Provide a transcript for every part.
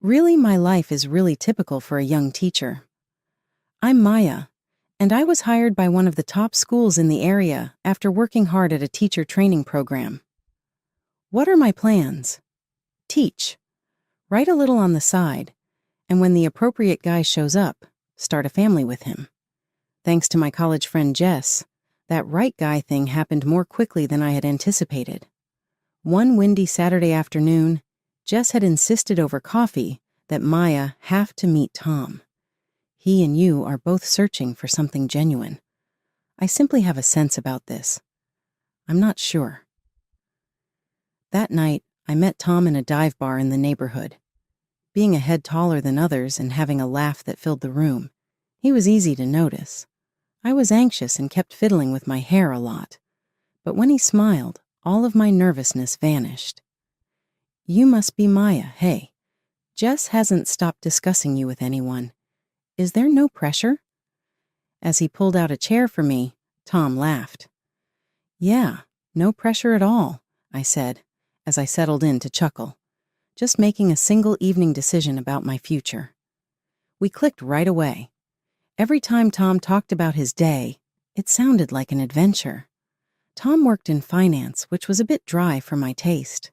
Really, my life is really typical for a young teacher. I'm Maya, and I was hired by one of the top schools in the area after working hard at a teacher training program. What are my plans? Teach. Write a little on the side, and when the appropriate guy shows up, start a family with him. Thanks to my college friend Jess, that right guy thing happened more quickly than I had anticipated. One windy Saturday afternoon, Jess had insisted over coffee that Maya have to meet Tom. He and you are both searching for something genuine. I simply have a sense about this. I'm not sure. That night, I met Tom in a dive bar in the neighborhood. Being a head taller than others and having a laugh that filled the room, he was easy to notice. I was anxious and kept fiddling with my hair a lot. But when he smiled, all of my nervousness vanished. You must be Maya, hey. Jess hasn't stopped discussing you with anyone. Is there no pressure? As he pulled out a chair for me, Tom laughed. Yeah, no pressure at all, I said, as I settled in to chuckle, just making a single evening decision about my future. We clicked right away. Every time Tom talked about his day, it sounded like an adventure. Tom worked in finance, which was a bit dry for my taste.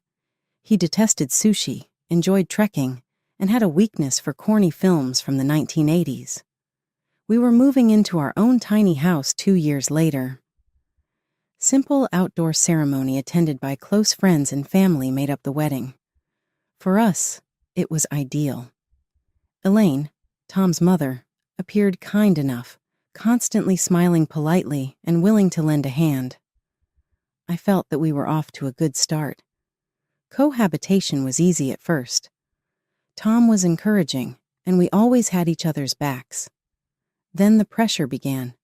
He detested sushi, enjoyed trekking, and had a weakness for corny films from the 1980s. We were moving into our own tiny house 2 years later. Simple outdoor ceremony attended by close friends and family made up the wedding. For us, it was ideal. Elaine, Tom's mother, appeared kind enough, constantly smiling politely and willing to lend a hand. I felt that we were off to a good start. Cohabitation was easy at first. Tom was encouraging, and we always had each other's backs. Then the pressure began,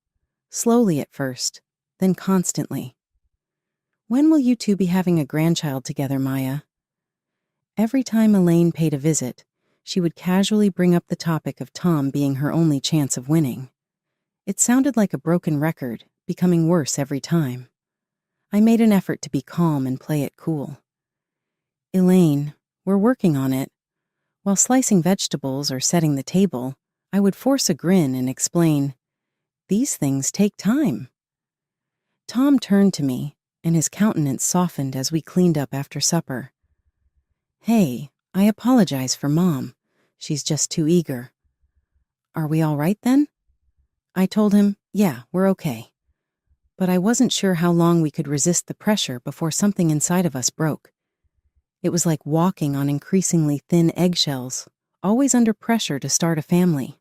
slowly at first, then constantly. When will you two be having a grandchild together, Maya? Every time Elaine paid a visit, she would casually bring up the topic of Tom being her only chance of winning. It sounded like a broken record, becoming worse every time. I made an effort to be calm and play it cool. Elaine, we're working on it. While slicing vegetables or setting the table, I would force a grin and explain, these things take time. Tom turned to me, and his countenance softened as we cleaned up after supper. Hey, I apologize for Mom. She's just too eager. Are we all right then? I told him, yeah, we're okay. But I wasn't sure how long we could resist the pressure before something inside of us broke. It was like walking on increasingly thin eggshells, always under pressure to start a family.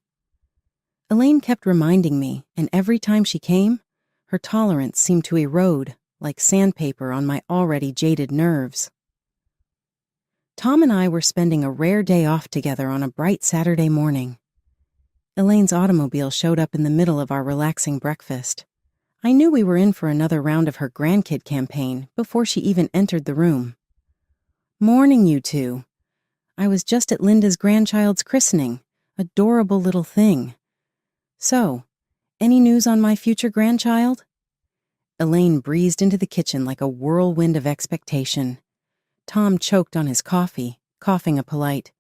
Elaine kept reminding me, and every time she came, her tolerance seemed to erode like sandpaper on my already jaded nerves. Tom and I were spending a rare day off together on a bright Saturday morning. Elaine's automobile showed up in the middle of our relaxing breakfast. I knew we were in for another round of her grandkid campaign before she even entered the room. Morning, you two. I was just at Linda's grandchild's christening. Adorable little thing. So, any news on my future grandchild? Elaine breezed into the kitchen like a whirlwind of expectation. Tom choked on his coffee, coughing a polite,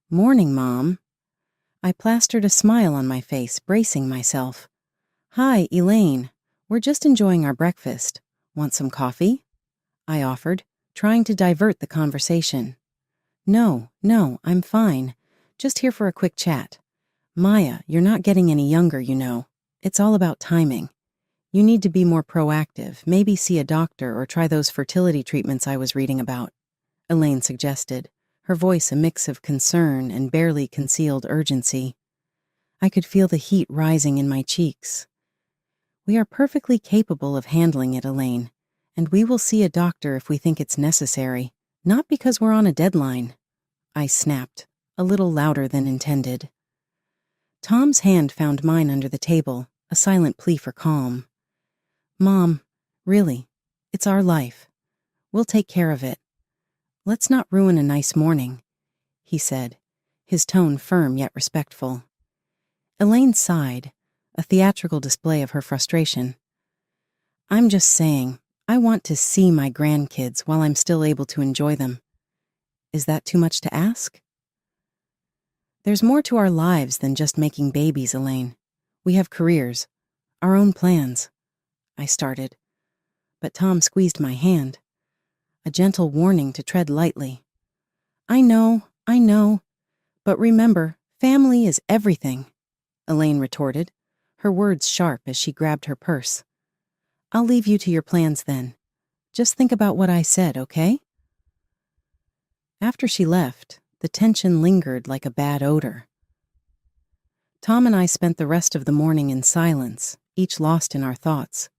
"Morning, Mom." I plastered a smile on my face, bracing myself. "Hi, Elaine. We're just enjoying our breakfast. Want some coffee?" I offered, trying to divert the conversation. No, I'm fine. Just here for a quick chat. Maya, you're not getting any younger, you know. It's all about timing. You need to be more proactive, maybe see a doctor or try those fertility treatments I was reading about," Elaine suggested, her voice a mix of concern and barely concealed urgency. I could feel the heat rising in my cheeks. "We are perfectly capable of handling it, Elaine, and we will see a doctor if we think it's necessary, not because we're on a deadline," I snapped, a little louder than intended. Tom's hand found mine under the table, a silent plea for calm. "Mom, really, it's our life. We'll take care of it. Let's not ruin a nice morning," he said, his tone firm yet respectful. Elaine sighed, a theatrical display of her frustration. "I'm just saying, I want to see my grandkids while I'm still able to enjoy them. Is that too much to ask?" There's more to our lives than just making babies, Elaine. We have careers, our own plans. I started, but Tom squeezed my hand, a gentle warning to tread lightly. I know, but remember, family is everything, Elaine retorted, her words sharp as she grabbed her purse. I'll leave you to your plans then. Just think about what I said, okay? After she left, the tension lingered like a bad odor. Tom and I spent the rest of the morning in silence, each lost in our thoughts.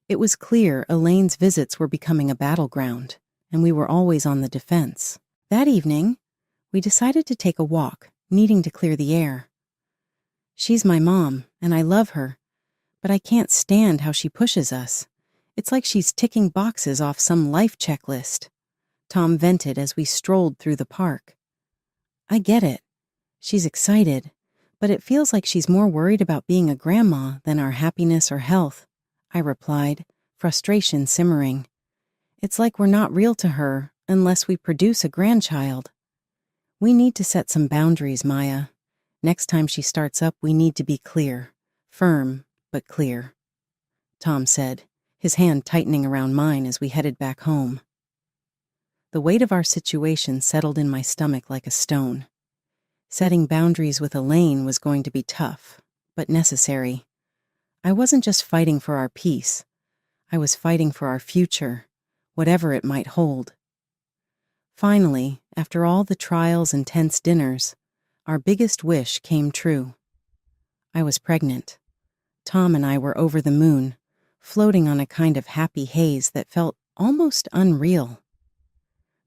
It was clear Elaine's visits were becoming a battleground, and we were always on the defense. That evening, we decided to take a walk, needing to clear the air. She's my mom, and I love her, but I can't stand how she pushes us. It's like she's ticking boxes off some life checklist. Tom vented as we strolled through the park. I get it. She's excited, but it feels like she's more worried about being a grandma than our happiness or health, I replied, frustration simmering. It's like we're not real to her unless we produce a grandchild. We need to set some boundaries, Maya. Next time she starts up, we need to be clear. Firm, but clear. Tom said, his hand tightening around mine as we headed back home. The weight of our situation settled in my stomach like a stone. Setting boundaries with Elaine was going to be tough, but necessary. I wasn't just fighting for our peace. I was fighting for our future, whatever it might hold. Finally, after all the trials and tense dinners, our biggest wish came true. I was pregnant. Tom and I were over the moon, floating on a kind of happy haze that felt almost unreal.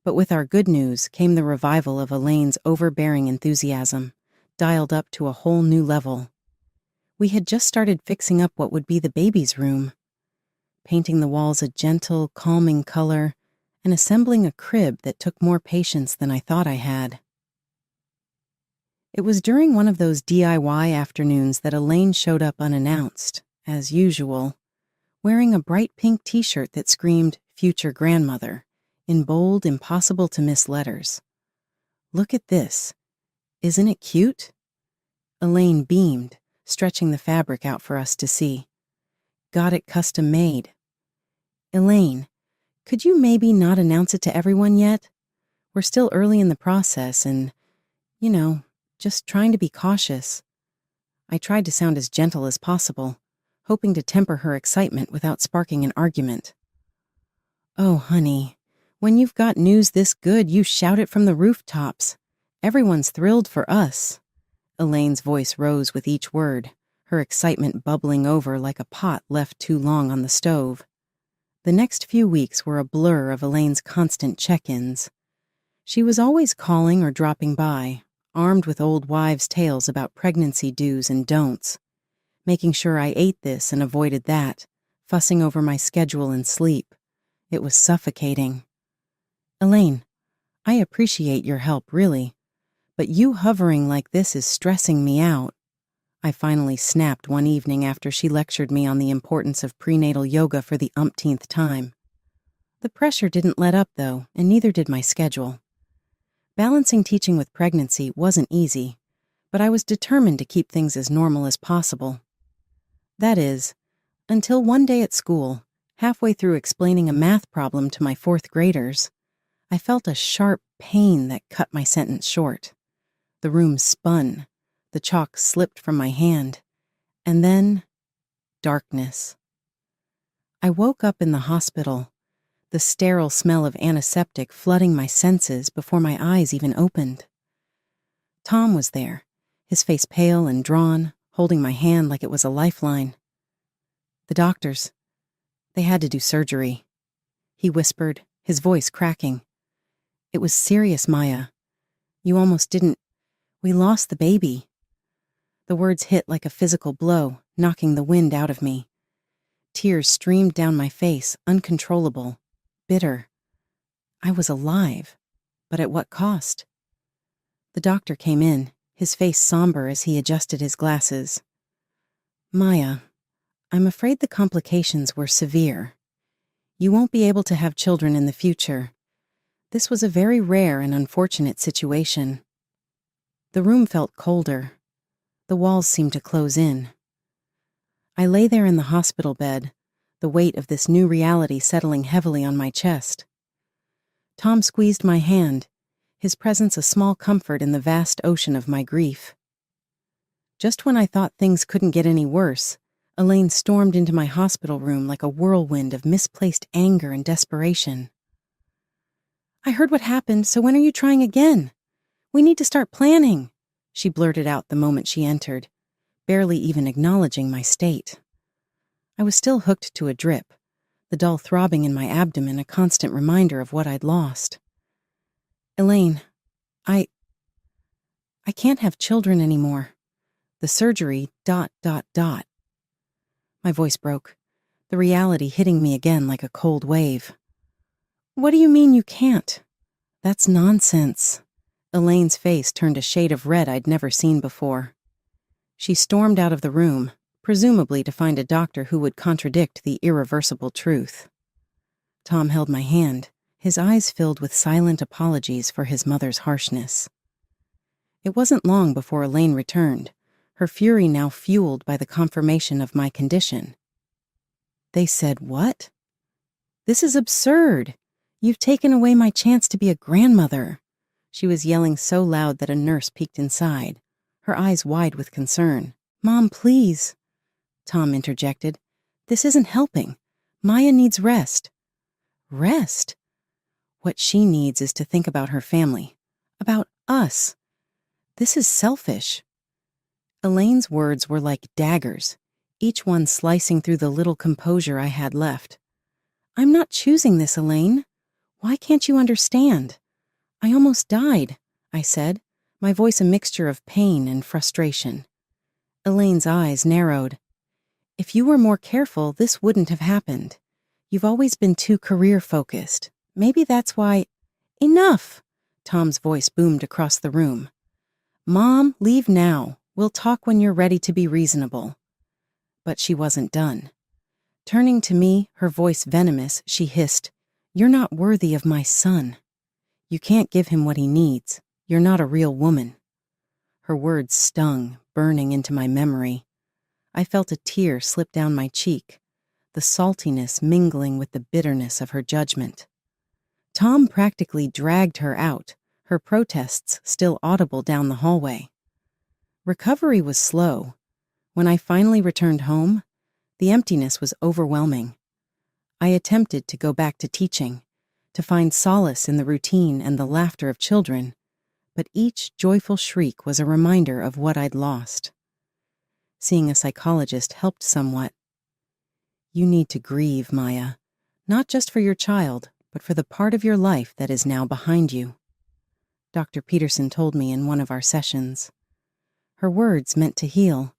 But with our good news came the revival of Elaine's overbearing enthusiasm, dialed up to a whole new level. We had just started fixing up what would be the baby's room, painting the walls a gentle, calming color, and assembling a crib that took more patience than I thought I had. It was during one of those DIY afternoons that Elaine showed up unannounced, as usual, wearing a bright pink t-shirt that screamed, "Future Grandmother," in bold, impossible-to-miss letters. Look at this. Isn't it cute? Elaine beamed, stretching the fabric out for us to see. Got it custom made. Elaine, could you maybe not announce it to everyone yet? We're still early in the process and, just trying to be cautious. I tried to sound as gentle as possible, hoping to temper her excitement without sparking an argument. Oh, honey, when you've got news this good, you shout it from the rooftops. Everyone's thrilled for us. Elaine's voice rose with each word, her excitement bubbling over like a pot left too long on the stove. The next few weeks were a blur of Elaine's constant check-ins. She was always calling or dropping by, armed with old wives' tales about pregnancy do's and don'ts, making sure I ate this and avoided that, fussing over my schedule and sleep. It was suffocating. Elaine, I appreciate your help, really, but you hovering like this is stressing me out. I finally snapped one evening after she lectured me on the importance of prenatal yoga for the umpteenth time. The pressure didn't let up, though, and neither did my schedule. Balancing teaching with pregnancy wasn't easy, but I was determined to keep things as normal as possible. That is, until one day at school, halfway through explaining a math problem to my fourth graders, I felt a sharp pain that cut my sentence short. The room spun, the chalk slipped from my hand, and then darkness. I woke up in the hospital, the sterile smell of antiseptic flooding my senses before my eyes even opened. Tom was there, his face pale and drawn, holding my hand like it was a lifeline. The doctors, they had to do surgery, he whispered, his voice cracking. It was serious, Maya. You almost didn't. We lost the baby. The words hit like a physical blow, knocking the wind out of me. Tears streamed down my face, uncontrollable, bitter. I was alive, but at what cost? The doctor came in, his face somber as he adjusted his glasses. Maya, I'm afraid the complications were severe. You won't be able to have children in the future. This was a very rare and unfortunate situation. The room felt colder. The walls seemed to close in. I lay there in the hospital bed, the weight of this new reality settling heavily on my chest. Tom squeezed my hand, his presence a small comfort in the vast ocean of my grief. Just when I thought things couldn't get any worse, Elaine stormed into my hospital room like a whirlwind of misplaced anger and desperation. "I heard what happened, so when are you trying again? We need to start planning," she blurted out the moment she entered, barely even acknowledging my state. I was still hooked to a drip, the dull throbbing in my abdomen a constant reminder of what I'd lost. "Elaine, I can't have children anymore. The surgery, ... My voice broke, the reality hitting me again like a cold wave. "What do you mean you can't?" "That's nonsense." Elaine's face turned a shade of red I'd never seen before. She stormed out of the room, presumably to find a doctor who would contradict the irreversible truth. Tom held my hand, his eyes filled with silent apologies for his mother's harshness. It wasn't long before Elaine returned, her fury now fueled by the confirmation of my condition. "They said what? This is absurd. You've taken away my chance to be a grandmother." She was yelling so loud that a nurse peeked inside, her eyes wide with concern. "Mom, please." Tom interjected. "This isn't helping. Maya needs rest." "Rest? What she needs is to think about her family, about us. This is selfish." Elaine's words were like daggers, each one slicing through the little composure I had left. "I'm not choosing this, Elaine. Why can't you understand? I almost died," I said, my voice a mixture of pain and frustration. Elaine's eyes narrowed. "If you were more careful, this wouldn't have happened. You've always been too career-focused. Maybe that's why—" "Enough!" Tom's voice boomed across the room. "Mom, leave now. We'll talk when you're ready to be reasonable." But she wasn't done. Turning to me, her voice venomous, she hissed, "You're not worthy of my son. You can't give him what he needs. You're not a real woman." Her words stung, burning into my memory. I felt a tear slip down my cheek, the saltiness mingling with the bitterness of her judgment. Tom practically dragged her out, her protests still audible down the hallway. Recovery was slow. When I finally returned home, the emptiness was overwhelming. I attempted to go back to teaching, to find solace in the routine and the laughter of children, but each joyful shriek was a reminder of what I'd lost. Seeing a psychologist helped somewhat. "You need to grieve, Maya, not just for your child, but for the part of your life that is now behind you," Dr. Peterson told me in one of our sessions. Her words meant to heal,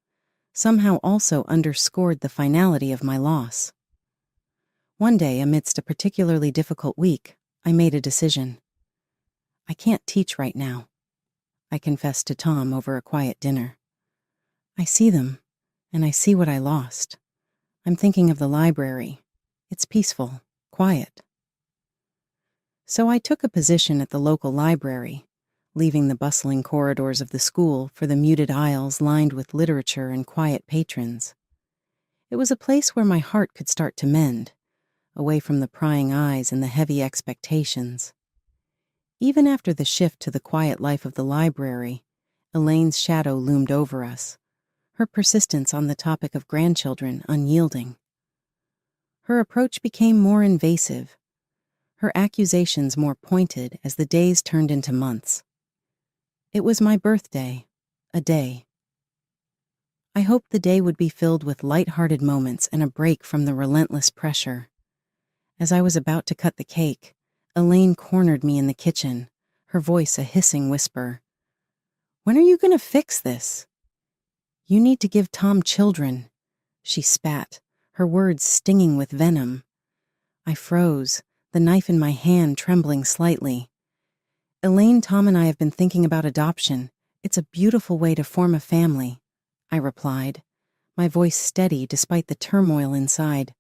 somehow also underscored the finality of my loss. One day, amidst a particularly difficult week, I made a decision. "I can't teach right now," I confessed to Tom over a quiet dinner. "I see them, and I see what I lost. I'm thinking of the library. It's peaceful, quiet." So I took a position at the local library, leaving the bustling corridors of the school for the muted aisles lined with literature and quiet patrons. It was a place where my heart could start to mend, away from the prying eyes and the heavy expectations. Even after the shift to the quiet life of the library, Elaine's shadow loomed over us, her persistence on the topic of grandchildren unyielding. Her approach became more invasive, her accusations more pointed as the days turned into months. It was my birthday, a day. I hoped the day would be filled with light-hearted moments and a break from the relentless pressure. As I was about to cut the cake, Elaine cornered me in the kitchen, her voice a hissing whisper. "When are you going to fix this?" "You need to give Tom children," she spat, her words stinging with venom. I froze, the knife in my hand trembling slightly. "Elaine, Tom and I have been thinking about adoption. It's a beautiful way to form a family," I replied, my voice steady despite the turmoil inside.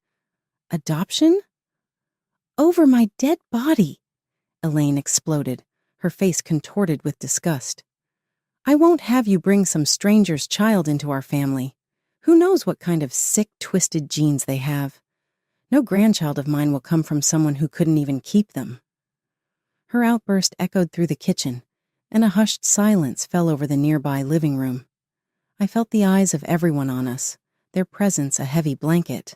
"Adoption? Over my dead body!" Elaine exploded, her face contorted with disgust. I won't have you bring some stranger's child into our family. Who knows what kind of sick, twisted genes they have? No grandchild of mine will come from someone who couldn't even keep them." Her outburst echoed through the kitchen, and a hushed silence fell over the nearby living room. I felt the eyes of everyone on us, their presence a heavy blanket.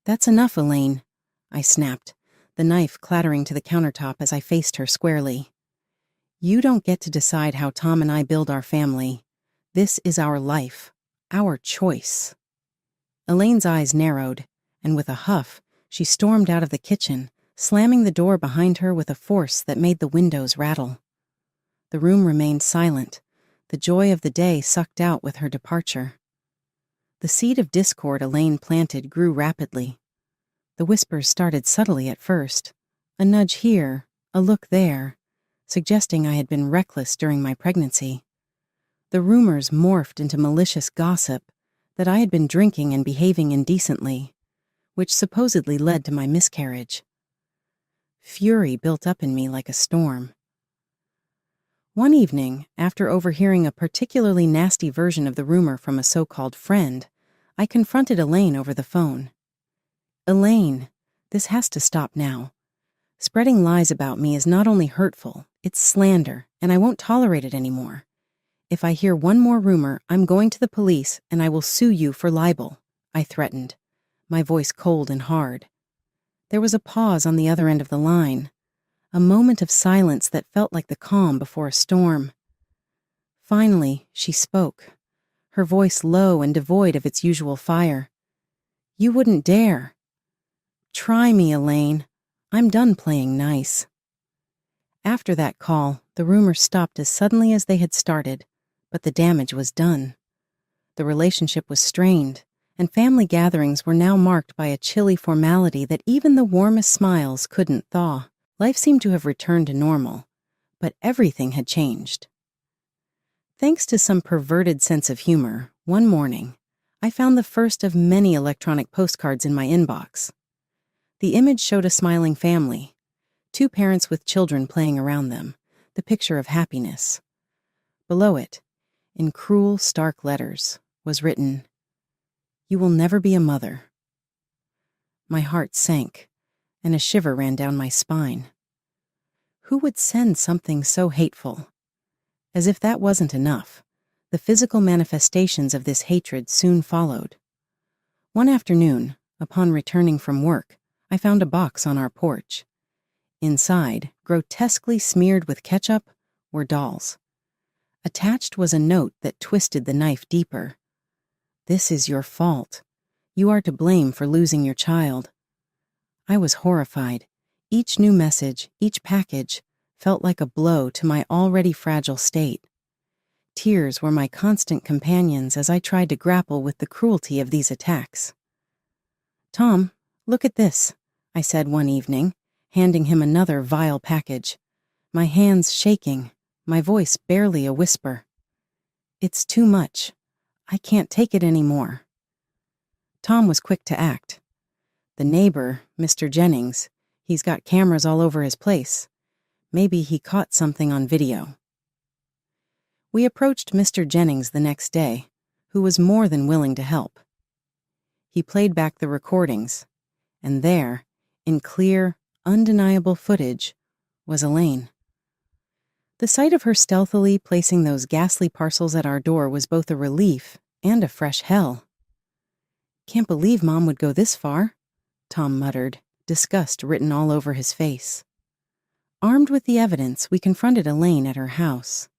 "That's enough, Elaine," I snapped, the knife clattering to the countertop as I faced her squarely. "You don't get to decide how Tom and I build our family. This is our life, our choice." Elaine's eyes narrowed, and with a huff, she stormed out of the kitchen, slamming the door behind her with a force that made the windows rattle. The room remained silent, the joy of the day sucked out with her departure. The seed of discord Elaine planted grew rapidly. The whispers started subtly at first, a nudge here, a look there, suggesting I had been reckless during my pregnancy. The rumors morphed into malicious gossip that I had been drinking and behaving indecently, which supposedly led to my miscarriage. Fury built up in me like a storm. One evening, after overhearing a particularly nasty version of the rumor from a so-called friend, I confronted Elaine over the phone. "Elaine, this has to stop now. Spreading lies about me is not only hurtful, it's slander, and I won't tolerate it anymore. If I hear one more rumor, I'm going to the police and I will sue you for libel," I threatened, my voice cold and hard. There was a pause on the other end of the line, a moment of silence that felt like the calm before a storm. Finally, she spoke, her voice low and devoid of its usual fire. "You wouldn't dare." "Try me, Elaine. I'm done playing nice." After that call, the rumors stopped as suddenly as they had started, but the damage was done. The relationship was strained, and family gatherings were now marked by a chilly formality that even the warmest smiles couldn't thaw. Life seemed to have returned to normal, but everything had changed. Thanks to some perverted sense of humor, one morning, I found the first of many electronic postcards in my inbox. The image showed a smiling family, two parents with children playing around them, the picture of happiness. Below it, in cruel, stark letters, was written, "You will never be a mother." My heart sank, and a shiver ran down my spine. Who would send something so hateful? As if that wasn't enough, the physical manifestations of this hatred soon followed. One afternoon, upon returning from work, I found a box on our porch. Inside, grotesquely smeared with ketchup, were dolls. Attached was a note that twisted the knife deeper. "This is your fault. You are to blame for losing your child." I was horrified. Each new message, each package, felt like a blow to my already fragile state. Tears were my constant companions as I tried to grapple with the cruelty of these attacks. "Tom, look at this," I said one evening, handing him another vile package, my hands shaking, my voice barely a whisper. "It's too much. I can't take it anymore." Tom was quick to act. "The neighbor, Mr. Jennings, he's got cameras all over his place. Maybe he caught something on video." We approached Mr. Jennings the next day, who was more than willing to help. He played back the recordings, and there, in clear, undeniable footage, was Elaine. The sight of her stealthily placing those ghastly parcels at our door was both a relief and a fresh hell. "Can't believe Mom would go this far," Tom muttered, disgust written all over his face. Armed with the evidence, we confronted Elaine at her house.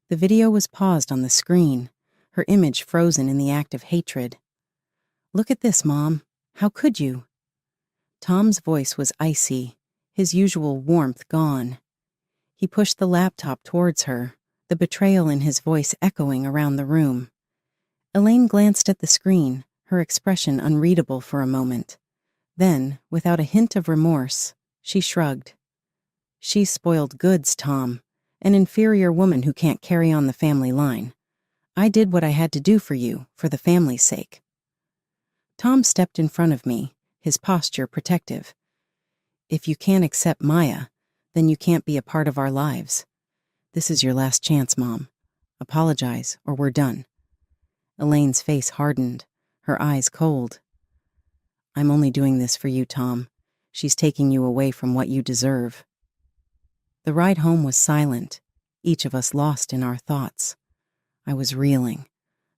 The video was paused on the screen, her image frozen in the act of hatred. "Look at this, Mom. How could you?" Tom's voice was icy, his usual warmth gone. He pushed the laptop towards her, the betrayal in his voice echoing around the room. Elaine glanced at the screen, her expression unreadable for a moment. Then, without a hint of remorse, she shrugged. "She's spoiled goods, Tom, an inferior woman who can't carry on the family line. I did what I had to do for you, for the family's sake." Tom stepped in front of me, his posture protective. "If you can't accept Maya, then you can't be a part of our lives. This is your last chance, Mom. Apologize, or we're done." Elaine's face hardened, her eyes cold. "I'm only doing this for you, Tom. She's taking you away from what you deserve." The ride home was silent, each of us lost in our thoughts. I was reeling,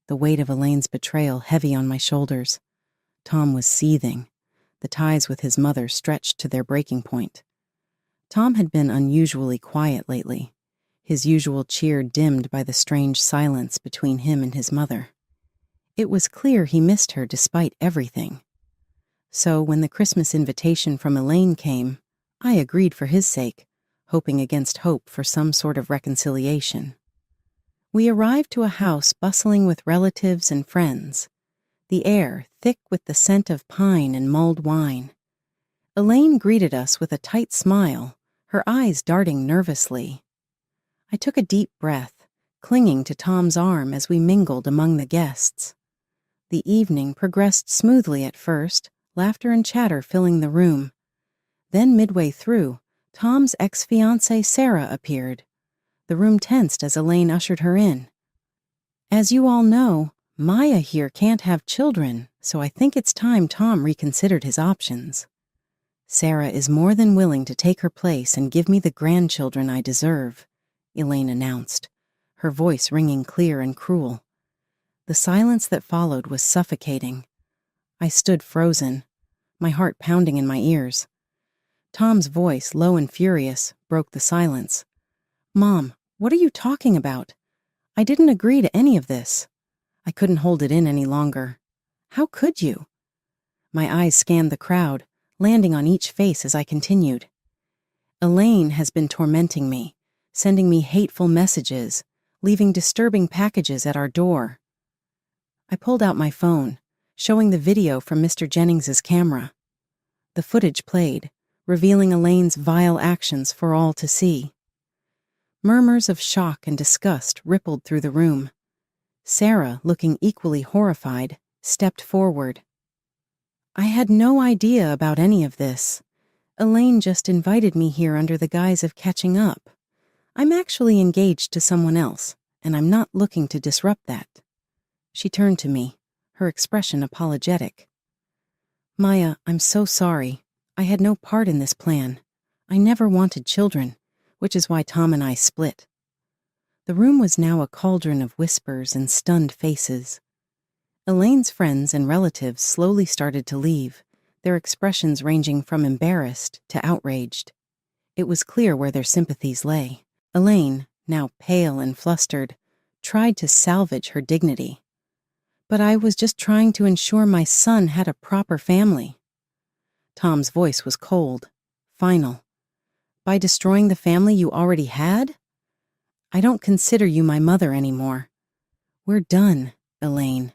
the weight of Elaine's betrayal heavy on my shoulders. Tom was seething, the ties with his mother stretched to their breaking point. Tom had been unusually quiet lately, his usual cheer dimmed by the strange silence between him and his mother. It was clear he missed her despite everything. So when the Christmas invitation from Elaine came, I agreed for his sake, hoping against hope for some sort of reconciliation. We arrived to a house bustling with relatives and friends, the air thick with the scent of pine and mulled wine. Elaine greeted us with a tight smile, her eyes darting nervously. I took a deep breath, clinging to Tom's arm as we mingled among the guests. The evening progressed smoothly at first, laughter and chatter filling the room. Then midway through, Tom's ex-fiancée Sarah appeared. The room tensed as Elaine ushered her in. "As you all know, Maya here can't have children, so I think it's time Tom reconsidered his options. Sarah is more than willing to take her place and give me the grandchildren I deserve," Elaine announced, her voice ringing clear and cruel. The silence that followed was suffocating. I stood frozen, my heart pounding in my ears. Tom's voice, low and furious, broke the silence. "Mom, what are you talking about? I didn't agree to any of this." I couldn't hold it in any longer. "How could you?" My eyes scanned the crowd, landing on each face as I continued. "Elaine has been tormenting me, sending me hateful messages, leaving disturbing packages at our door." I pulled out my phone, showing the video from Mr. Jennings's camera. The footage played, revealing Elaine's vile actions for all to see. Murmurs of shock and disgust rippled through the room. Sarah, looking equally horrified, stepped forward. "I had no idea about any of this. Elaine just invited me here under the guise of catching up. I'm actually engaged to someone else, and I'm not looking to disrupt that." She turned to me, her expression apologetic. "Maya, I'm so sorry. I had no part in this plan. I never wanted children, which is why Tom and I split." The room was now a cauldron of whispers and stunned faces. Elaine's friends and relatives slowly started to leave, their expressions ranging from embarrassed to outraged. It was clear where their sympathies lay. Elaine, now pale and flustered, tried to salvage her dignity. "But I was just trying to ensure my son had a proper family." Tom's voice was cold, final. "By destroying the family you already had? I don't consider you my mother anymore. We're done, Elaine."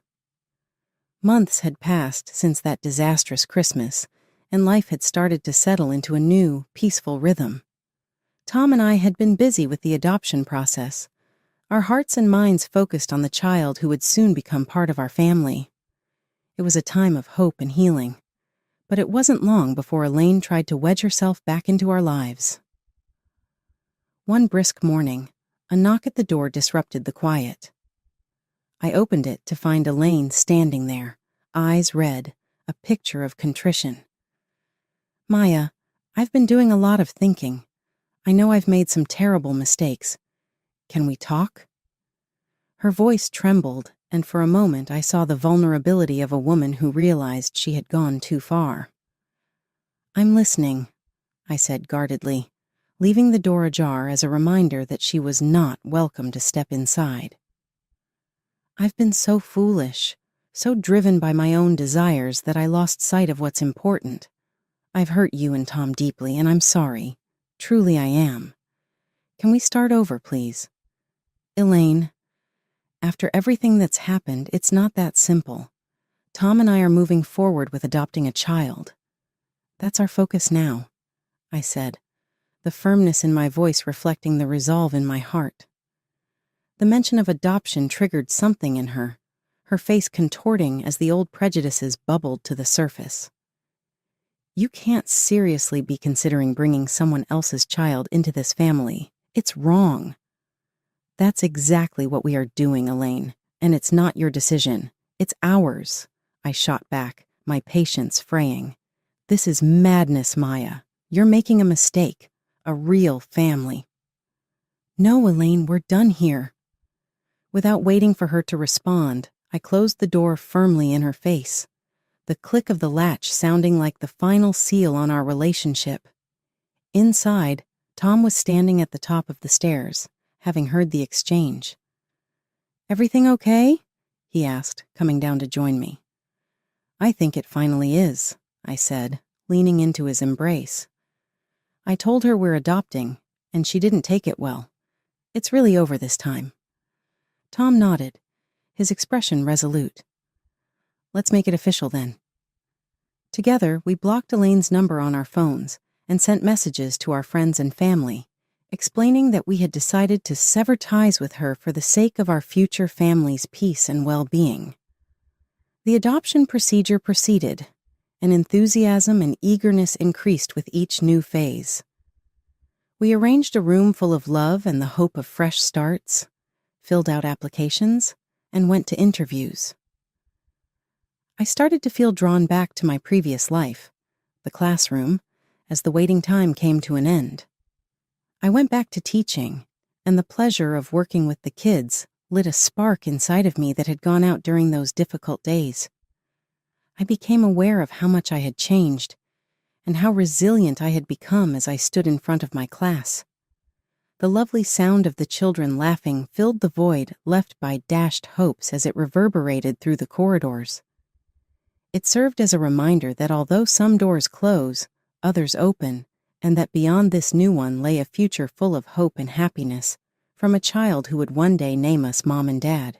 Months had passed since that disastrous Christmas, and life had started to settle into a new, peaceful rhythm. Tom and I had been busy with the adoption process, our hearts and minds focused on the child who would soon become part of our family. It was a time of hope and healing. But it wasn't long before Elaine tried to wedge herself back into our lives. One brisk morning, a knock at the door disrupted the quiet. I opened it to find Elaine standing there, eyes red, a picture of contrition. "Maya, I've been doing a lot of thinking. I know I've made some terrible mistakes. Can we talk?" Her voice trembled, and for a moment I saw the vulnerability of a woman who realized she had gone too far. "I'm listening," I said guardedly, leaving the door ajar as a reminder that she was not welcome to step inside. "I've been so foolish, so driven by my own desires that I lost sight of what's important. I've hurt you and Tom deeply, and I'm sorry. Truly I am. Can we start over, please? Elaine, after everything that's happened, it's not that simple. Tom and I are moving forward with adopting a child. That's our focus now," I said, the firmness in my voice reflecting the resolve in my heart. The mention of adoption triggered something in her face contorting as the old prejudices bubbled to the surface. "You can't seriously be considering bringing someone else's child into this family. It's wrong." That's exactly what we are doing, Elaine, and it's not your decision. It's ours, I shot back, my patience fraying. This is madness, Maya. You're making a mistake. A real family. No, Elaine, we're done here. Without waiting for her to respond, I closed the door firmly in her face, the click of the latch sounding like the final seal on our relationship. Inside, Tom was standing at the top of the stairs, having heard the exchange. "Everything okay?" he asked, coming down to join me. "I think it finally is," I said, leaning into his embrace. "I told her we're adopting, and she didn't take it well. It's really over this time." Tom nodded, his expression resolute. "Let's make it official then." Together, we blocked Elaine's number on our phones and sent messages to our friends and family, explaining that we had decided to sever ties with her for the sake of our future family's peace and well-being. The adoption procedure proceeded, and enthusiasm and eagerness increased with each new phase. We arranged a room full of love and the hope of fresh starts, filled out applications, and went to interviews. I started to feel drawn back to my previous life, the classroom, as the waiting time came to an end. I went back to teaching, and the pleasure of working with the kids lit a spark inside of me that had gone out during those difficult days. I became aware of how much I had changed, and how resilient I had become as I stood in front of my class. The lovely sound of the children laughing filled the void left by dashed hopes as it reverberated through the corridors. It served as a reminder that although some doors close, others open, and that beyond this new one lay a future full of hope and happiness, from a child who would one day name us Mom and Dad.